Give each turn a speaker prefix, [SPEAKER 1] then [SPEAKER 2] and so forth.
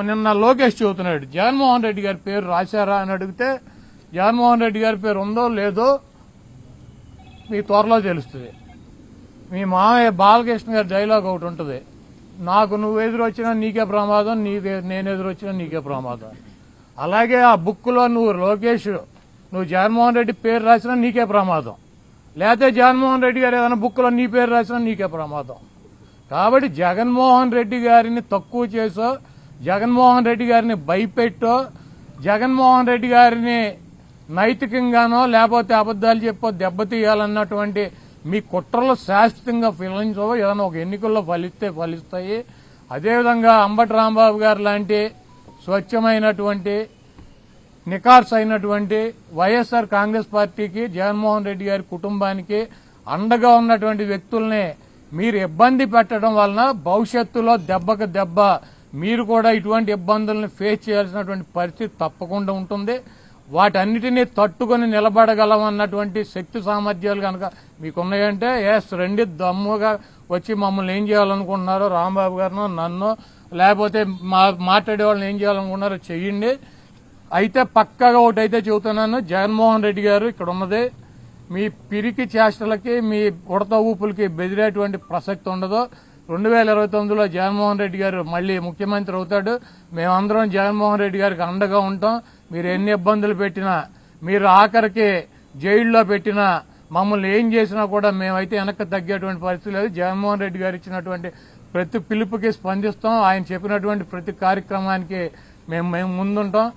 [SPEAKER 1] నిన్న లోకేష్ చెబుతున్నాడు జగన్మోహన్ రెడ్డి గారి పేరు రాశారా అని అడిగితే జగన్మోహన్ రెడ్డి గారి పేరు ఉందో లేదో మీ త్వరలో తెలుస్తుంది. మీ మామయ్య బాలకృష్ణ గారి డైలాగ్ ఒకటి ఉంటుంది, నాకు నువ్వు ఎదురొచ్చినా నీకే ప్రమాదం, నేను ఎదురొచ్చినా నీకే ప్రమాదం. అలాగే ఆ బుక్లో నువ్వు లోకేష్ నువ్వు జగన్మోహన్ రెడ్డి పేరు రాసినా నీకే ప్రమాదం, లేకపోతే జగన్మోహన్ రెడ్డి గారు ఏదైనా బుక్లో నీ పేరు రాసినా నీకే ప్రమాదం. కాబట్టి జగన్మోహన్ రెడ్డి గారిని తక్కువ చేసో, జగన్మోహన్ రెడ్డి గారిని భయపెట్టో, జగన్మోహన్ రెడ్డి గారిని నైతికంగానో లేకపోతే అబద్దాలు చెప్పో దెబ్బతీయాలన్నటువంటి మీ కుట్రలు శాశ్వతంగా ఫలించవో, ఏదైనా ఒక ఎన్నికల్లో ఫలిస్తాయి. అదేవిధంగా అంబటి రాంబాబు గారు లాంటి స్వచ్ఛమైనటువంటి నికార్స్ అయినటువంటి వైఎస్ఆర్ కాంగ్రెస్ పార్టీకి, జగన్మోహన్ రెడ్డి గారి కుటుంబానికి అండగా ఉన్నటువంటి వ్యక్తుల్ని మీరు ఇబ్బంది పెట్టడం వలన భవిష్యత్తులో దెబ్బకు దెబ్బ మీరు కూడా ఇటువంటి ఇబ్బందులను ఫేస్ చేయాల్సినటువంటి పరిస్థితి తప్పకుండా ఉంటుంది. వాటన్నిటినీ తట్టుకుని నిలబడగలమన్నటువంటి శక్తి సామర్థ్యాలు కనుక మీకున్నాయంటే రండి, దమ్ముగా వచ్చి మమ్మల్ని ఏం చేయాలనుకుంటున్నారో రాంబాబు గారినో నన్నో లేకపోతే మాట్లాడే వాళ్ళని ఏం చేయాలనుకుంటున్నారో చెయ్యండి. అయితే పక్కగా ఒకటైతే చెబుతున్నాను, జగన్మోహన్ రెడ్డి గారు ఇక్కడ ఉన్నది మీ పిరికి చేష్టలకి మీ ఉడత ఊపులకి బెదిరేటువంటి ప్రసక్తి ఉండదు. 2029లో జగన్మోహన్ రెడ్డి గారు మళ్లీ ముఖ్యమంత్రి అవుతాడు. మేమందరం జగన్మోహన్ రెడ్డి గారికి అండగా ఉంటాం. మీరు ఎన్ని ఇబ్బందులు పెట్టినా, మీరు ఆఖరికి జైల్లో పెట్టినా, మమ్మల్ని ఏం చేసినా కూడా మేమైతే వెనక్కి తగ్గేటువంటి పరిస్థితి లేదు. జగన్మోహన్ రెడ్డి గారు ఇచ్చినటువంటి ప్రతి పిలుపుకి స్పందిస్తాం. ఆయన చెప్పినటువంటి ప్రతి కార్యక్రమానికి మేము ముందుంటాం.